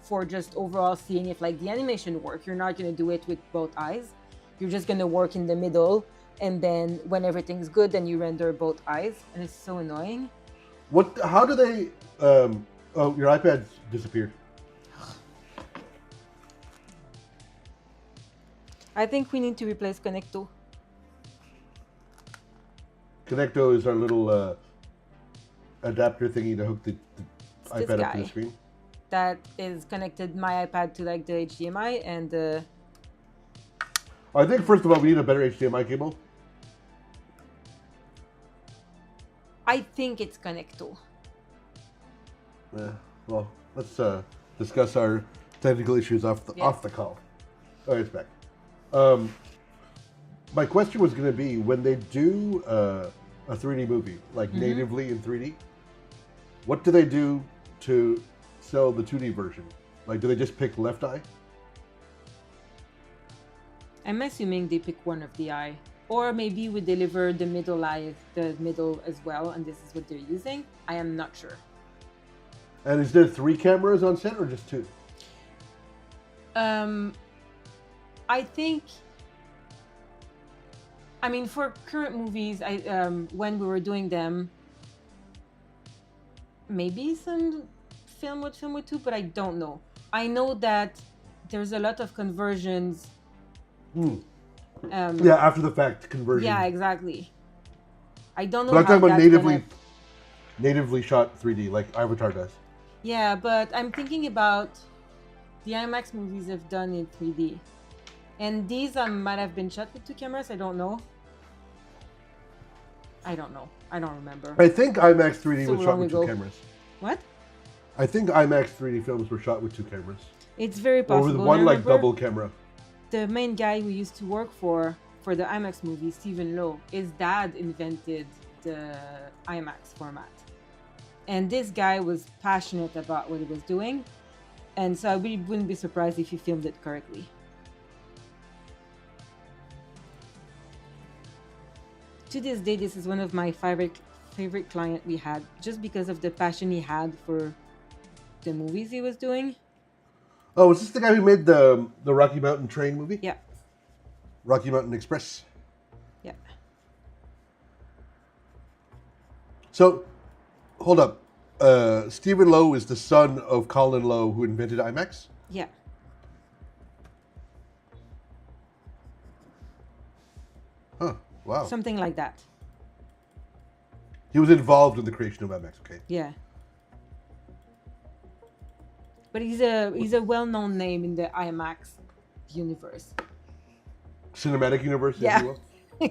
for just overall seeing if like the animation work. You're not going to do it with both eyes. You're just going to work in the middle, and then when everything's good, then you render both eyes, and it's so annoying. How do they... oh, your iPad's disappeared. I think we need to replace Connecto. Connecto is our little adapter thingy to hook the iPad up to the screen. That is connected my iPad to like the HDMI and I think first of all we need a better HDMI cable. I think it's Connecto. Well, let's discuss our technical issues off the call. Oh, it's back. My question was going to be, when they do a 3D movie, like natively in 3D, what do they do to sell the 2D version? Like, do they just pick left eye? I'm assuming they pick one of the eye. Or maybe we deliver the middle eye, the middle as well, and this is what they're using. I am not sure. And is there 3 cameras on set or just 2? I think, I mean, for current movies, when we were doing them, maybe some film with 2, but I don't know. I know that there's a lot of conversions. Yeah, after the fact conversion. Yeah, exactly. I don't know. But I'm talking about natively shot 3D, like Avatar does. Yeah, but I'm thinking about the IMAX movies I've done in 3D. And these might have been shot with 2 cameras. I don't know. I don't remember. I think IMAX 3D So was shot long with ago. 2 cameras. What? I think IMAX 3D films were shot with 2 cameras. It's very Or possible. with one like Remember, double camera. the main guy who used to work for the IMAX movie, Stephen Lowe, his dad invented the IMAX format. And this guy was passionate about what he was doing. And so I really wouldn't be surprised if he filmed it correctly. To this day, this is one of my favorite client we had, just because of the passion he had for the movies he was doing. Oh, is this the guy who made the Rocky Mountain Train movie? Yeah. Rocky Mountain Express. Yeah. So, hold up. Stephen Lowe is the son of Colin Lowe, who invented IMAX. Yeah. Huh. Wow. Something like that. He was involved in the creation of IMAX. Okay. Yeah. But he's a well-known name in the IMAX universe. Cinematic universe, if Yeah. you will.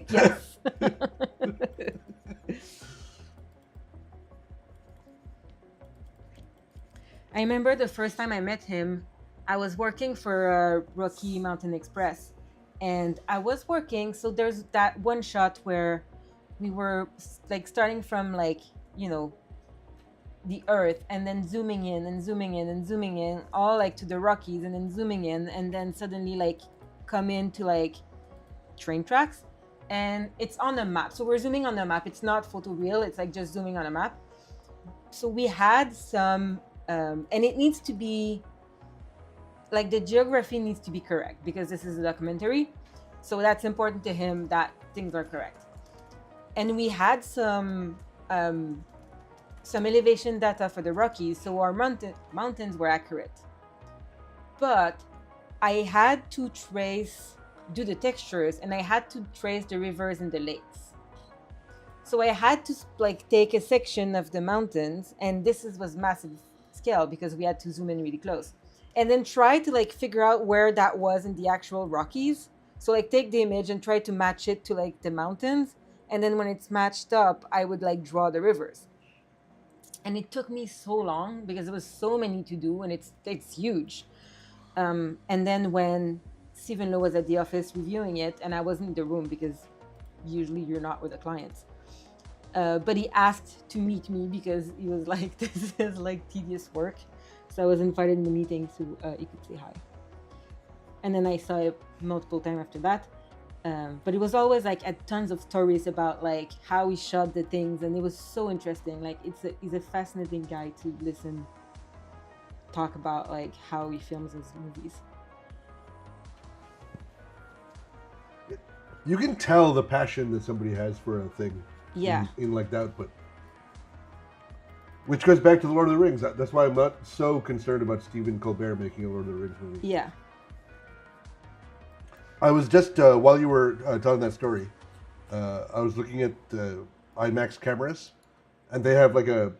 Yes. I remember the first time I met him, I was working for Rocky Mountain Express. And I was working, so there's that one shot where we were like starting from like, the earth and then zooming in and zooming in and zooming in, all like to the Rockies and then zooming in and then suddenly like come into like train tracks. And it's on a map. So we're zooming on a map. It's not photoreal, it's like just zooming on a map. So we had some and it needs to be like the geography needs to be correct because this is a documentary, so that's important to him that things are correct. And we had some elevation data for the Rockies, so our mountains were accurate, but I had to do the textures, and I had to trace the rivers and the lakes. So I had to like take a section of the mountains, and was massive scale because we had to zoom in really close, and then try to like figure out where that was in the actual Rockies. So like take the image and try to match it to like the mountains, and then when it's matched up, I would like draw the rivers. And it took me so long because there was so many to do, and it's huge. And then when Stephen Lowe was at the office reviewing it, and I wasn't in the room because usually you're not with the clients, but he asked to meet me because he was like, this is like tedious work. So I was invited in the meeting so he could say hi. And then I saw it multiple times after that. But it was always like at tons of stories about like how he shot the things, and it was so interesting. Like he's a fascinating guy to listen talk about like how he films his movies. You can tell the passion that somebody has for a thing. Yeah. In like the output. Which goes back to the Lord of the Rings. That's why I'm not so concerned about Stephen Colbert making a Lord of the Rings movie. Yeah. I was just, while you were telling that story, I was looking at IMAX cameras, and they have like a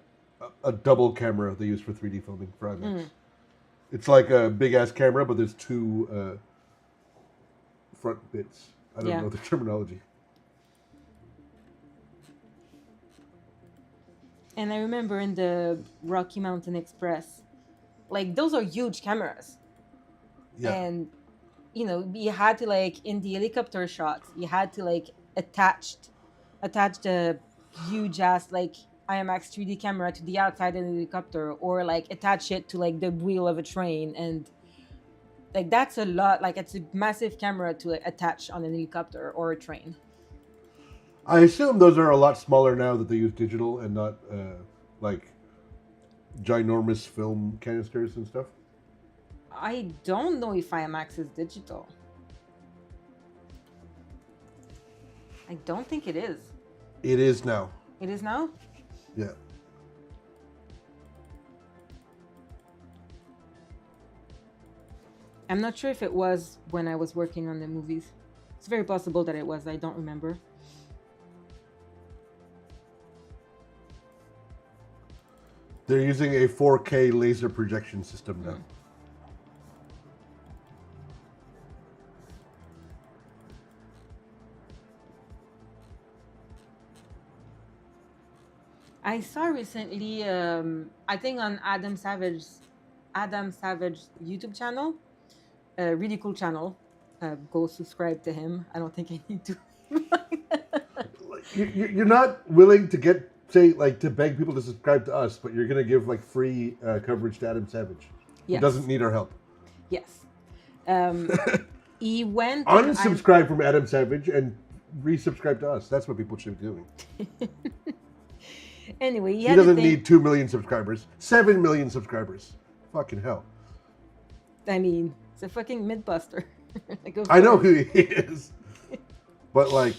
double camera they use for 3D filming for IMAX. It's like a big-ass camera, but there's two front bits. I don't know the terminology. And I remember in the Rocky Mountain Express, like those are huge cameras. Yeah. And, you had to like, in the helicopter shots, you had to like attach the huge ass like IMAX 3D camera to the outside of the helicopter, or like attach it to like the wheel of a train. And like, that's a lot, like it's a massive camera to attach on an helicopter or a train. I assume those are a lot smaller now that they use digital and not like ginormous film canisters and stuff. I don't know if IMAX is digital. I don't think it is. It is now. It is now? Yeah. I'm not sure if it was when I was working on the movies. It's very possible that it was. I don't remember. They're using a 4K laser projection system now. I saw recently, I think on Adam Savage's YouTube channel, a really cool channel. Go subscribe to him. I don't think I need to. You're not willing to to beg people to subscribe to us, but you're going to give like free coverage to Adam Savage. Yes. Who doesn't need our help. Yes. He went... Unsubscribe from Adam Savage and resubscribe to us. That's what people should be doing. Anyway, he doesn't need 2 million subscribers. 7 million subscribers. Fucking hell. I mean, it's a fucking Mythbuster. I know who he is. But like,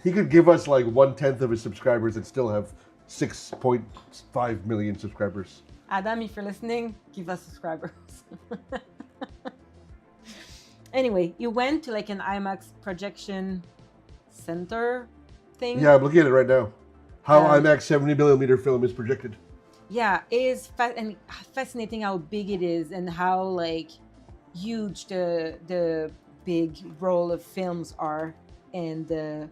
he could give us like 1/10 of his subscribers and still have 6.5 million subscribers. Adam, if you're listening, give us subscribers. Anyway, you went to like an IMAX projection center thing. Yeah, I'm looking at it right now. How Um, IMAX 70mm film is projected. Yeah, it is and fascinating how big it is and how like huge the big roll of films are, and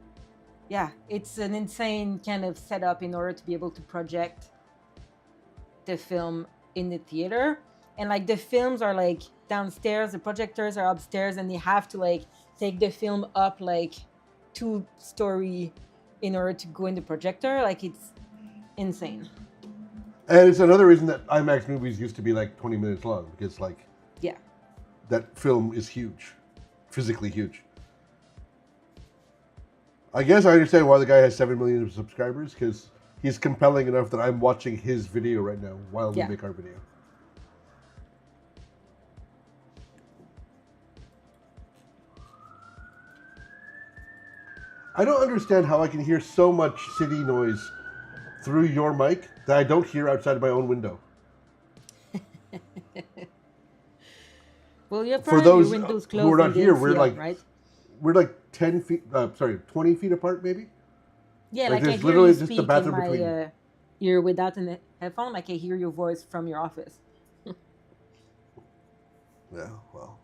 yeah, it's an insane kind of setup in order to be able to project the film in the theater. And like the films are like downstairs, the projectors are upstairs, and they have to like take the film up like 2-story in order to go in the projector. Like it's insane. And it's another reason that IMAX movies used to be like 20 minutes long, because like Yeah. that film is huge, physically huge. I guess I understand why the guy has 7 million subscribers, because he's compelling enough that I'm watching his video right now while we Yeah. make our video. I don't understand how I can hear so much city noise through your mic that I don't hear outside of my own window. Well, you're For probably those your windows closed who are not and they here, didn't we're see like it, right? we're like 20 feet apart, maybe. Yeah, like like I there's hear literally you just the speak in bathroom my between. ear without a headphone. Like I hear your voice from your office. Yeah, well,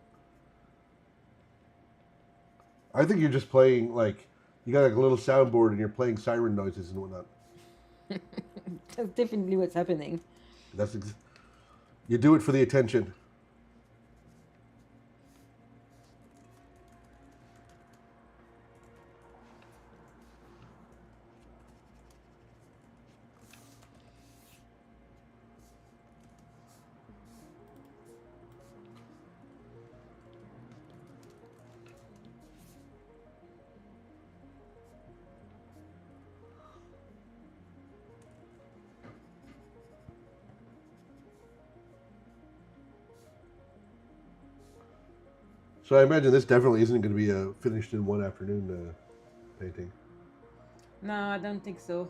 I think you're just playing like you got like a little soundboard and you're playing siren noises and whatnot. That's definitely what's happening. That's you do it for the attention. So I imagine this definitely isn't going to be a finished in one afternoon painting. No, I don't think so.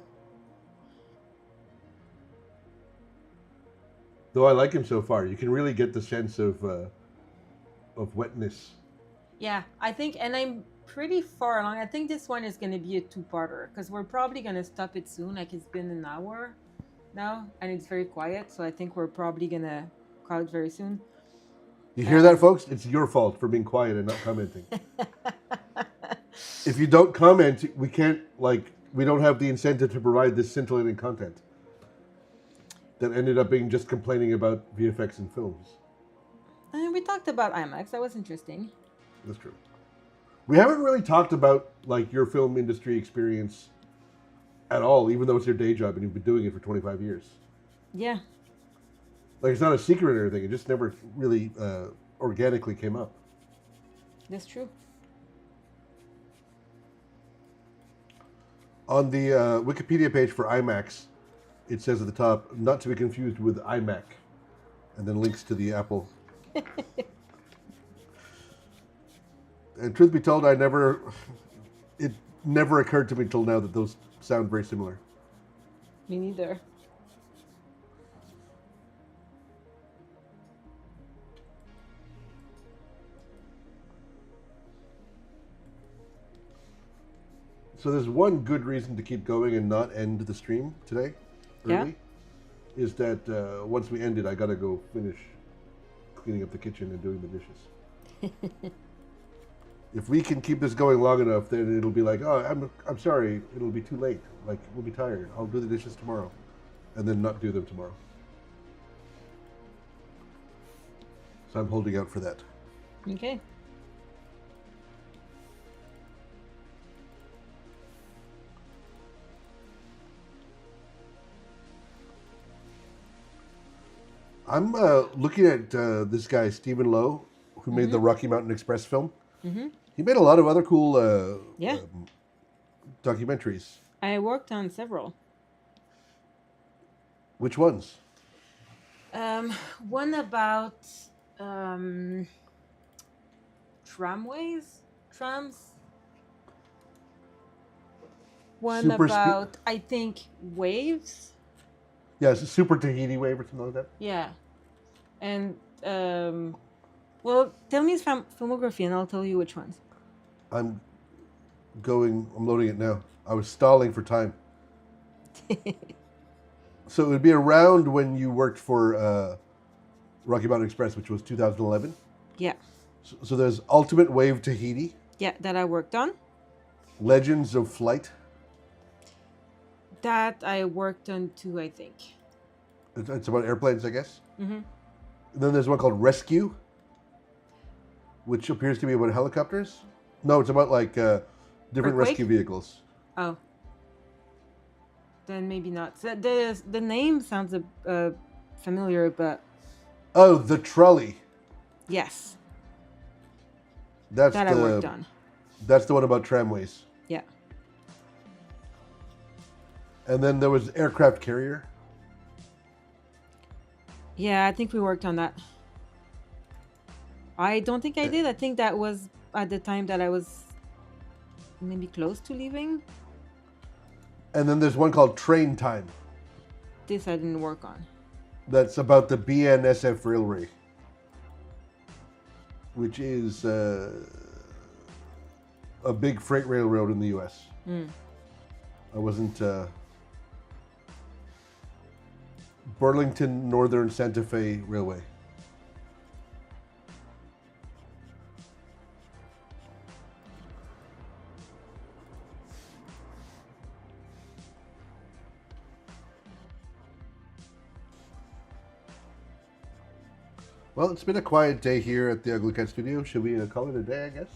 Though I like him so far, you can really get the sense of wetness. Yeah, I think, and I'm pretty far along. I think this one is going to be a 2-parter because we're probably going to stop it soon. Like it's been an hour now and it's very quiet. So I think we're probably going to call it very soon. You hear that, folks? It's your fault for being quiet and not commenting. If you don't comment, we can't, we don't have the incentive to provide this scintillating content that ended up being just complaining about VFX in films. And we talked about IMAX. That was interesting. That's true. We haven't really talked about, your film industry experience at all, even though it's your day job and you've been doing it for 25 years. Yeah. It's not a secret or anything. It just never really organically came up. That's true. On the Wikipedia page for IMAX, it says at the top, not to be confused with iMac, and then links to the Apple. And truth be told, it never occurred to me till now that those sound very similar. Me neither. So there's one good reason to keep going and not end the stream today, early, is that once we end it, I gotta go finish cleaning up the kitchen and doing the dishes. If we can keep this going long enough, then it'll be like, oh, I'm sorry, it'll be too late. We'll be tired. I'll do the dishes tomorrow, and then not do them tomorrow. So I'm holding out for that. Okay. I'm looking at this guy, Stephen Lowe, who made the Rocky Mountain Express film. Mm-hmm. He made a lot of other cool documentaries. I worked on several. Which ones? One about trams. one Super about, I think, waves. Yeah, it's a super Tahiti wave or something like that. Yeah. And, well, tell me his filmography and I'll tell you which ones. I'm loading it now. I was stalling for time. So it would be around when you worked for Rocky Mountain Express, which was 2011. Yeah. So there's Ultimate Wave Tahiti, Yeah, that I worked on. Legends of Flight. That I worked on too, I think. It's about airplanes, I guess. Mm-hmm. Then there's one called Rescue, which appears to be about helicopters. No, it's about like different Earthquake? rescue vehicles. Oh. Then maybe not. The name sounds familiar, but Oh, the Trolley. yes, That's that I worked on. That's the one about tramways. Yeah. And then there was Aircraft Carrier. Yeah, I think we worked on that. I don't think I did. I think that was at the time that I was maybe close to leaving. And then there's one called Train Time. This I didn't work on. That's about the BNSF Railway, which is a big freight railroad in the U.S. I wasn't Burlington Northern Santa Fe Railway. Well, it's been a quiet day here at the Ugly Cat Studio. Should we call it a day, I guess?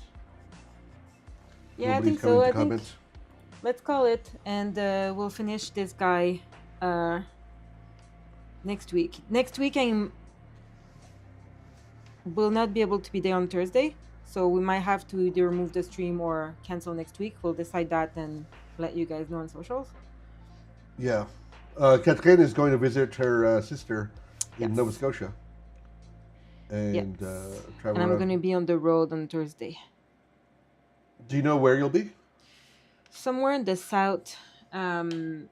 Yeah, Nobody's I think coming so. to I comments. think let's call it, and we'll finish this guy next week. Next week I will not be able to be there on Thursday, so we might have to either remove the stream or cancel next week. We'll decide that and let you guys know on socials. Yeah. Catherine is going to visit her sister in Nova Scotia. And travel And I'm around. going to be on the road on Thursday. Do you know where you'll be? Somewhere in the south. Because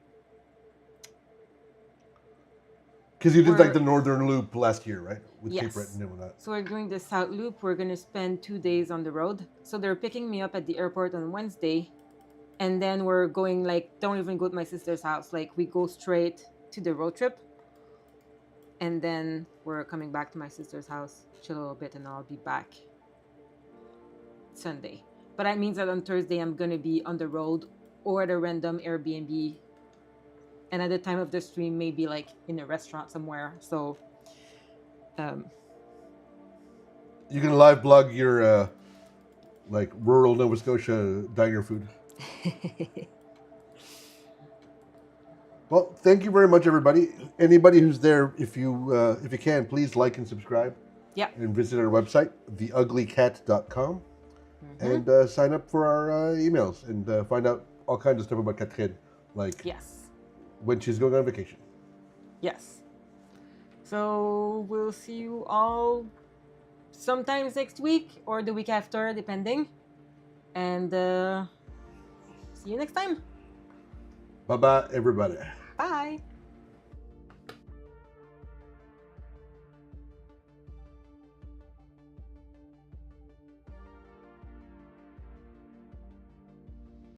you did like the Northern Loop last year, right? With yes. Cape Breton and that. So we're doing the South Loop. We're going to spend 2 days on the road. So they're picking me up at the airport on Wednesday. And then we're going, like, don't even go to my sister's house. Like, we go straight to the road trip. And then we're coming back to my sister's house, chill a little bit, and I'll be back Sunday. But that means that on Thursday, I'm going to be on the road or at a random Airbnb. And at the time of the stream, maybe like in a restaurant somewhere. So, you can live blog your like rural Nova Scotia diner food. Well, thank you very much, everybody. Anybody who's there, if you can, please like and subscribe. Yeah. And visit our website, theuglycat.com, and sign up for our emails and find out all kinds of stuff about Catherine, like when she's going on vacation. Yes. So we'll see you all sometimes next week or the week after, depending. And see you next time. Bye-bye, everybody. Bye.